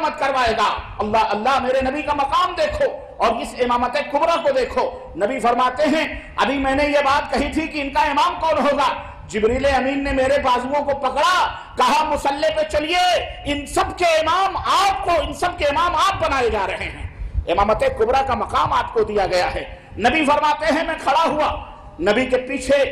قیامت کروائے گا۔ اللہ اللہ میرے نبی کا مقام دیکھو اور اس امامت کبریٰ کو دیکھو۔ نبی فرماتے ہیں ابھی میں نے یہ بات کہی تھی کہ ان کا امام کون ہوگا، جبریل امین نے میرے بازوؤں کو پکڑا، کہا مصلی پہ چلیے، ان سب کے امام آپ کو، ان سب کے امام آپ بنائے جا رہے ہیں۔ امامت کبریٰ کا مقام آپ کو دیا گیا ہے۔ نبی فرماتے ہیں میں کھڑا ہوا، نبی کے پیچھے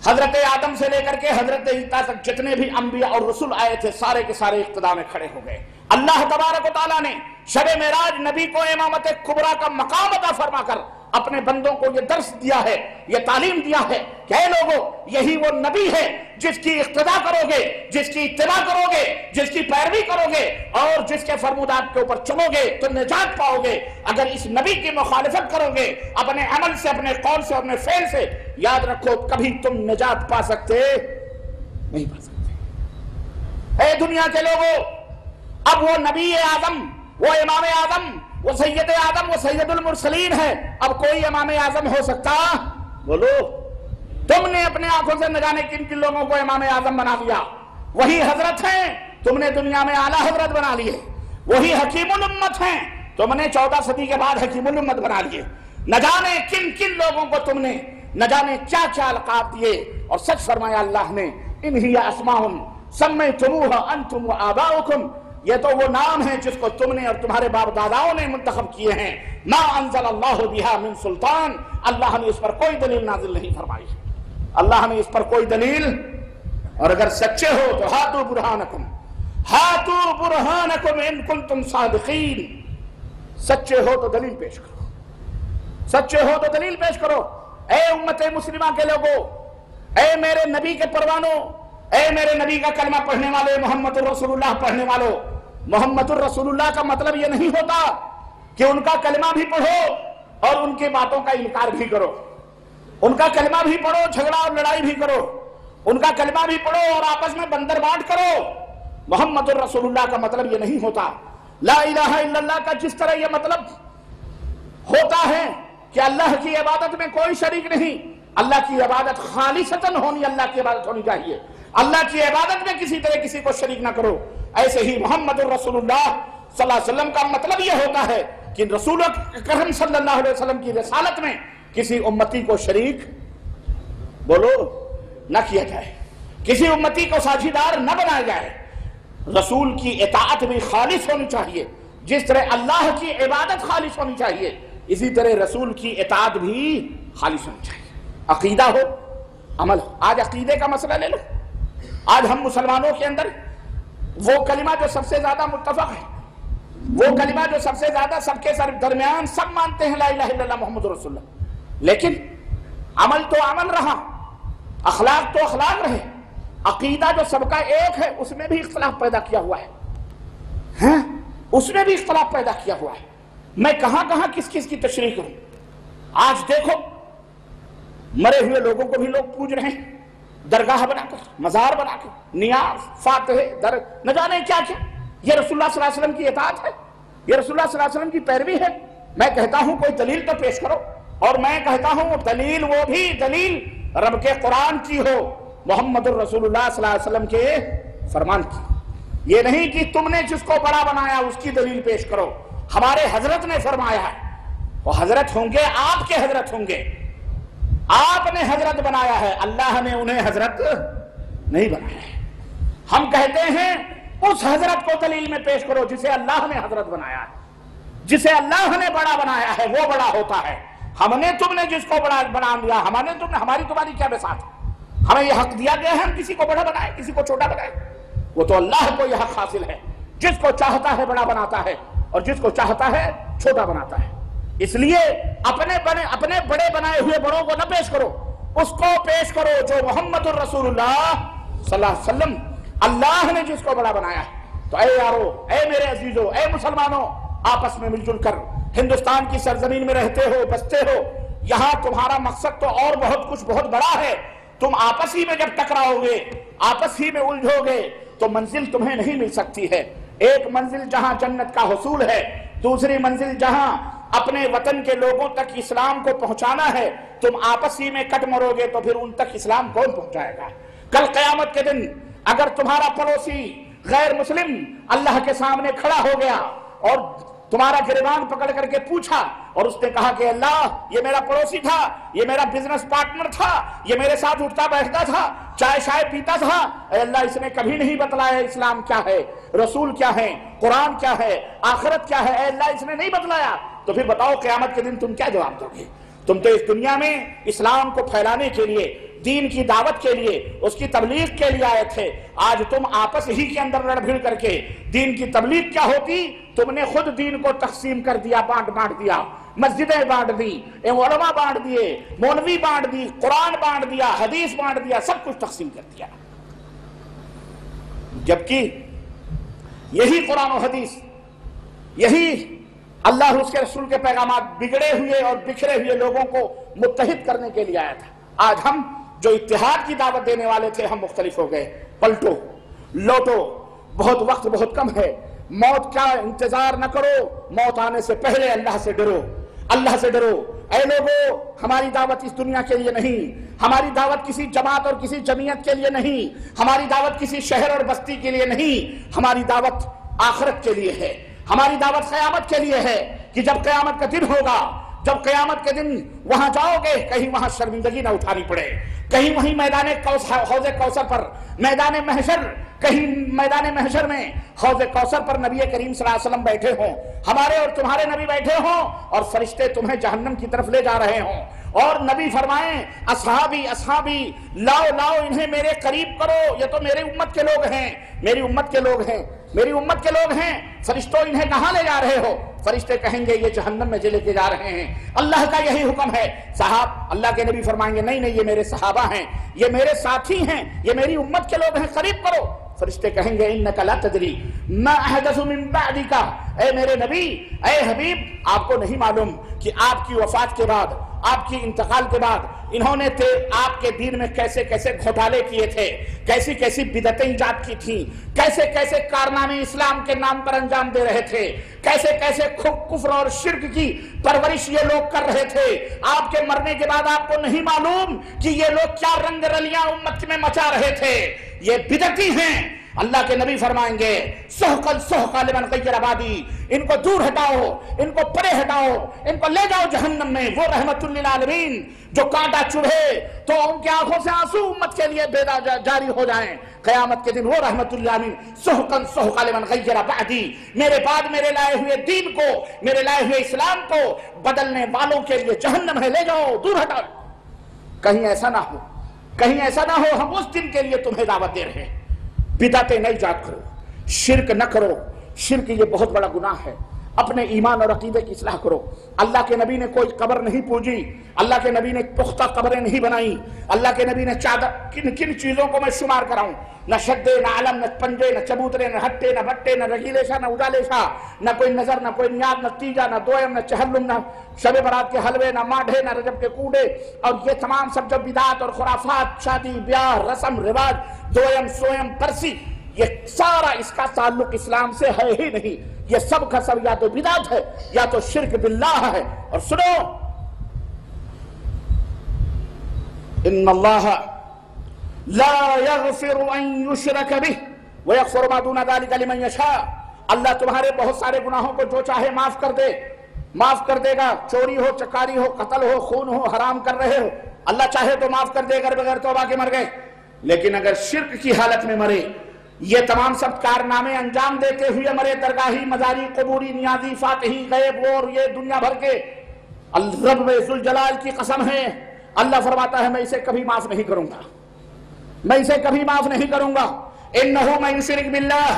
حضرت آدم سے لے کر کے حضرت عیسیٰ تک جتنے بھی انبیاء اور رسول آئے تھے سارے کے سارے اقتداء میں کھڑے ہو گئے۔ اللہ تبارک و تعالیٰ نے شب معراج نبی کو امامت کبریٰ کا مقام عطا فرما کر اپنے بندوں کو یہ درس دیا ہے، یہ تعلیم دیا ہے کہ اے لوگو یہی وہ نبی ہے جس کی اقتداء کرو گے، جس کی اتباع کرو گے، جس کی پیروی کرو گے اور جس کے فرمودات کے اوپر چلو گے تو نجات پاؤ گے۔ اگر اس نبی کی مخالفت کرو گے اپنے عمل سے، اپنے قول سے، اپنے فعل سے، یاد رکھو کبھی تم نجات پا سکتے نہیں پا سکتے۔ اے دنیا کے لوگوں، اب وہ نبی اعظم، وہ امام اعظم، وہ سید اعظم، وہ سید المرسلین ہے، اب کوئی امام اعظم ہو سکتا؟ بولو۔ تم نے اپنے آنکھوں سے نہ جانے کن کن لوگوں کو امام اعظم بنا دیا، وہی حضرت ہیں، تم نے دنیا میں اعلیٰ حضرت بنا لیے، وہی حکیم الامت ہیں، تم نے 14 صدی کے بعد حکیم الامت بنا لیے، نہ جانے کن کن لوگوں کو تم نے نہ جانے کیا کیا القاب دیے، اور سچ فرمایا اللہ نے ان ہی اسماء سمیتموها انتم وآباؤکم، یہ تو وہ نام ہیں جس کو تم نے اور تمہارے باپ داداؤں نے منتخب کیے ہیں۔ ما انزل اللہ بہا من سلطان، اللہ نے اس پر کوئی دلیل نازل نہیں فرمائی، اللہ نے اس پر کوئی دلیل، اور اگر سچے ہو تو ہاتو برہانکم، ہاتو برہانکم ان کنتم صادقین، سچے ہو تو دلیل پیش کرو، سچے ہو تو دلیل پیش کرو۔ اے امت مسلمہ کے لوگوں، اے میرے نبی کے پروانوں، اے میرے نبی کا کلمہ پڑھنے والے، محمد الرسول اللہ پڑھنے والوں، محمد الرسول اللہ کا مطلب یہ نہیں ہوتا کہ ان کا کلمہ بھی پڑھو اور ان کی باتوں کا انکار بھی کرو، ان کا کلمہ بھی پڑھو، جھگڑا اور لڑائی بھی کرو، ان کا کلمہ بھی پڑھو اور آپس میں بندر بانٹ کرو۔ محمد الرسول اللہ کا مطلب یہ نہیں ہوتا۔ لا الہ الا اللہ کا جس طرح یہ مطلب ہوتا ہے کہ اللہ کی عبادت میں کوئی شریک نہیں، اللہ کی عبادت خالصتاً ہونی، اللہ کی عبادت ہونی چاہیے، اللہ کی عبادت میں کسی طرح کسی کو شریک نہ کرو، ایسے ہی محمد الرسول اللہ صلی اللہ علیہ وسلم کا مطلب یہ ہوتا ہے کہ رسول اکرم صلی اللہ علیہ وسلم کی رسالت میں کسی امتی کو شریک بولو نہ کیا جائے، کسی امتی کو ساجھیدار نہ بنایا جائے۔ رسول کی اطاعت بھی خالص ہونی چاہیے، جس طرح اللہ کی عبادت خالص ہونی چاہیے اسی طرح رسول کی اطاعت بھی خالص ہونی چاہیے۔ عقیدہ ہو، عمل ہو۔ آج عقیدے کا مسئلہ لے لو، آج ہم مسلمانوں کے اندر وہ کلمہ جو سب سے زیادہ متفق ہے، وہ کلمہ جو سب سے زیادہ سب کے درمیان سب مانتے ہیں لا الہ الا اللہ محمد رسول اللہ، لیکن عمل تو عمل رہا، اخلاق تو اخلاق رہے، عقیدہ جو سب کا ایک ہے اس میں بھی اختلاف پیدا کیا ہوا ہے، اس میں بھی اختلاف پیدا کیا ہوا ہے۔ میں کہاں کہاں کس کس کی تشریح کروں؟ آج دیکھو مرے ہوئے لوگوں کو بھی لوگ پوج رہے ہیں، درگاہ بنا کر، مزار بنا کر، نیاز، فاتح، در نہ جانے کیا کیا۔ یہ رسول اللہ صلی اللہ علیہ وسلم کی اطاعت ہے، یہ رسول اللہ صلی اللہ علیہ وسلم کی پیروی ہے۔ میں کہتا ہوں کوئی دلیل تو پیش کرو، اور میں کہتا ہوں دلیل وہ بھی دلیل رب کے قرآن کی ہو، محمد الرسول اللہ صلی اللہ علیہ وسلم کے فرمان کی، یہ نہیں کہ تم نے جس کو بڑا بنایا اس کی دلیل پیش کرو۔ ہمارے حضرت نے فرمایا ہے، وہ حضرت ہوں گے، آپ کے حضرت ہوں گے، آپ نے حضرت بنایا ہے، اللہ نے انہیں حضرت نہیں بنایا ہے۔ ہم کہتے ہیں اس حضرت کو دلیل میں پیش کرو جسے اللہ نے حضرت بنایا ہے، جسے اللہ نے بڑا بنایا ہے وہ بڑا ہوتا ہے۔ ہم نے تم نے جس کو بڑا بنا لیا، ہماری تمہاری کیا بساط ہے؟ ہمیں یہ حق دیا گیا ہے ہم کسی کو بڑا بنائے، کسی کو چھوٹا بنائے؟ وہ تو اللہ کو یہ حق حاصل ہے، جس کو چاہتا ہے بڑا بناتا ہے اور جس کو چاہتا ہے چھوٹا بناتا ہے۔ اس لیے اپنے بڑے بنائے ہوئے بڑوں کو نہ پیش کرو، اس کو پیش کرو جو محمد الرسول اللہ صلی اللہ علیہ وسلم، اللہ نے جس کو بڑا بنایا ہے۔ تو اے یارو، اے میرے عزیزو، اے مسلمانوں، آپس میں مل جل کر ہندوستان کی سرزمین میں رہتے ہو، بستے ہو، یہاں تمہارا مقصد تو اور بہت کچھ بہت بڑا ہے۔ تم آپس ہی میں جب ٹکراؤ گے، آپس ہی میں الجھو گے تو منزل تمہیں نہیں مل سکتی ہے۔ ایک منزل جہاں جنت کا حصول ہے، دوسری منزل جہاں اپنے وطن کے لوگوں تک اسلام کو پہنچانا ہے۔ تم آپس ہی میں کٹ مرو گے تو پھر ان تک اسلام کون پہنچائے گا؟ کل قیامت کے دن اگر تمہارا پڑوسی غیر مسلم اللہ کے سامنے کھڑا ہو گیا اور تمہارا گریبان پکڑ کر کے پوچھا اور اس نے کہا کہ اللہ یہ میرا پڑوسی تھا، یہ میرا بزنس پارٹنر تھا، یہ میرے ساتھ اٹھتا بیٹھتا تھا، چائے شائے پیتا تھا، اے اللہ اس نے کبھی نہیں بتلایا اسلام کیا ہے، رسول کیا ہے، قرآن کیا ہے، آخرت کیا ہے، اے اللہ اس نے نہیں بتلایا، تو پھر بتاؤ قیامت کے دن تم کیا جواب دو گے؟ تم تو اس دنیا میں اسلام کو پھیلانے کے لیے، دین کی دعوت کے لیے، اس کی تبلیغ کے لیے آئے تھے۔ آج تم آپس ہی کے اندر لڑ بھیڑ کر کے دین کی تبلیغ کیا ہوتی؟ تم نے خود دین کو تقسیم کر دیا، بانٹ دیا، مسجدیں بانٹ دی، علماء بانٹ دیے، مولوی بانٹ دی، قرآن بانٹ دیا، حدیث بانٹ دیا، سب کچھ تقسیم کر دیا۔ جبکہ یہی قرآن و حدیث، یہی اللہ اور اس کے رسول کے پیغامات بگڑے ہوئے اور بکھرے ہوئے لوگوں کو متحد کرنے کے لیے آیا تھا۔ آج ہم جو اتحاد کی دعوت دینے والے تھے ہم مختلف ہو گئے۔ پلٹو، لوٹو، بہت وقت بہت کم ہے، موت کا انتظار نہ کرو، موت آنے سے پہلے اللہ سے ڈرو، اللہ سے ڈرو۔ اے لوگو، ہماری دعوت اس دنیا کے لیے نہیں، ہماری دعوت کسی جماعت اور کسی جمعیت کے لیے نہیں، ہماری دعوت کسی شہر اور بستی کے لیے نہیں، ہماری دعوت آخرت کے لیے ہے، ہماری دعوت قیامت کے لیے ہے کہ جب قیامت کا دن ہوگا، جب قیامت کے دن وہاں جاؤ گے کہیں وہاں شرمندگی نہ اٹھانی پڑے، کہیں وہیں میدان حوض کوثر پر، میدان محشر، کہیں میدان محشر میں حوض کوثر پر نبی کریم صلی اللہ علیہ وسلم بیٹھے ہوں، ہمارے اور تمہارے نبی بیٹھے ہوں اور فرشتے تمہیں جہنم کی طرف لے جا رہے ہوں، اور نبی فرمائیں اصحابی اصحابی، لاؤ لاؤ انہیں میرے قریب کرو، یہ تو میری امت کے لوگ ہیں، میری امت کے لوگ ہیں، میری امت کے لوگ ہیں، فرشتوں انہیں کہاں لے جا رہے ہو؟ فرشتے کہیں گے یہ جہنم میں لے کے جا رہے ہیں، اللہ کا یہی حکم ہے۔ صاحب، اللہ کے نبی فرمائیں گے نہیں نہیں یہ میرے صحابہ ہیں، یہ میرے ساتھی ہیں، یہ میری امت کے لوگ ہیں، قریب کرو۔ فرشتے کہیں گے انک لا تدری ما احدث من بعدک، اے میرے نبی، اے حبیب، آپ کو نہیں معلوم کہ آپ کی وفات کے بعد، آپ کی انتقال کے بعد انہوں نے آپ کے دین میں کیسے کیسے گھوٹالے کیے تھے، کیسی کیسی بدعتیں ایجاد کی تھیں، کیسے کیسے کارنامے اسلام کے نام پر انجام دے رہے تھے، کیسے کیسے کفر اور شرک کی پرورش یہ لوگ کر رہے تھے۔ آپ کے مرنے کے بعد آپ کو نہیں معلوم کہ یہ لوگ کیا رنگ رلیاں امت میں مچا رہے تھے، یہ بدعتی ہیں۔ اللہ کے نبی فرمائیں گے سحقا سحقا لمن غیر عبادی، ان کو دور ہٹاؤ، ان کو پرے ہٹاؤ، ان کو لے جاؤ جہنم میں۔ وہ رحمت للعالمین جو کانٹا چبھے تو ان کی آنکھوں سے آنسو امت کے لیے جاری ہو جائیں، قیامت کے دن وہ رحمت للعالمین سحقا سحقا لمن غیر بعدی، میرے بعد میرے لائے ہوئے دین کو، میرے لائے ہوئے اسلام کو بدلنے والوں کے لیے جہنم ہے، لے جاؤ، دور ہٹاؤ۔ کہیں ایسا نہ ہو، کہیں ایسا نہ ہو ہم اس دن کے لیے تمہیں دعوت دے رہے ہیں، بدعتیں نہیں ایجاد کرو، شرک نہ کرو، شرک یہ بہت بڑا گناہ ہے، اپنے ایمان اور عقیدے کی اصلاح کرو۔ اللہ کے نبی نے کوئی قبر نہیں پوجی، اللہ کے نبی نے پختہ قبریں نہیں بنائی، اللہ کے نبی نے چادر، کن چیزوں کو میں شمار کراؤں، نہ شدے، نہ علم، نہ پنجے، نہ چبوترے، نہ ہٹے، نہ بٹے، نہ رگیلے نہ اجالے نہ کوئی نظر، نہ کوئی نیاد، نہ تیجا، نہ دویم، نہ چہلم، نہ شب برات کے حلوے، نہ ماڈھے، نہ رجب کے کوڑے، اور یہ تمام سب جو بدعات اور خرافات، شادی بیاہ، رسم رواج، دویم سویم پرسی، یہ سارا اس کا تعلق اسلام سے ہے ہی نہیں، یہ سب کا سب یا تو بدعت ہے یا تو شرک باللہ ہے۔ اور سنو، ان اللہ لا یغفر ان یشرک بہ ویغفر ما دون ذلک لمن یشاء، اللہ تمہارے بہت سارے گناہوں کو جو چاہے معاف کر دے، معاف کر دے گا، چوری ہو، چکاری ہو، قتل ہو، خون ہو، حرام کر رہے ہو، اللہ چاہے تو معاف کر دے، اگر بغیر توبہ کے مر گئے، لیکن اگر شرک کی حالت میں مرے، یہ تمام سب کارنامے انجام دیتے ہوئے مرے، درگاہی، مزاری، قبوری، نیازی، فاتحی، غیب اور یہ دنیا بھر کے، رب ذوالجلال کی قسم ہے، اللہ فرماتا ہے میں اسے کبھی معاف نہیں کروں گا، میں اسے کبھی معاف نہیں کروں گا۔ انہ من یشرک باللہ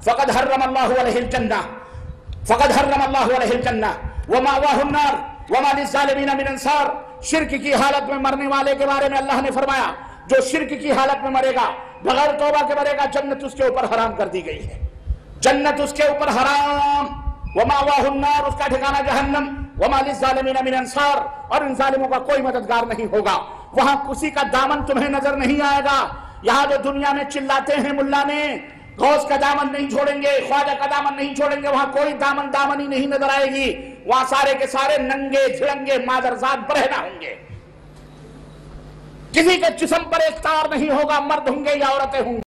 فقد حرم اللہ علیہ الجنہ، فقد حرم اللہ علیہ الجنہ ومأواہ النار وما للظالمین من انصار۔ شرک کی حالت میں مرنے والے کے بارے میں اللہ نے فرمایا جو شرک کی حالت میں مرے گا، بغیر توبہ کے مرے گا، جنت اس کے اوپر حرام کر دی گئی ہے، جنت اس کے اوپر حرام، ومأواہ النار، اس کا ٹھکانہ جہنم، وما للظالمین من انصار، اور ان ظالموں کا کوئی مددگار نہیں ہوگا، وہاں کسی کا دامن تمہیں نظر نہیں آئے گا۔ یہاں جو دنیا میں چلاتے ہیں ملا نے غوث کا دامن نہیں چھوڑیں گے، خواجہ کا دامن نہیں چھوڑیں گے، وہاں کوئی دامن ہی نہیں نظر آئے گی، وہاں سارے کے سارے ننگے جھڑنگے مادرزاد برہنہ ہوں گے، کسی کے جسم پر ایک تار نہیں ہوگا، مرد ہوں گے یا عورتیں ہوں گی۔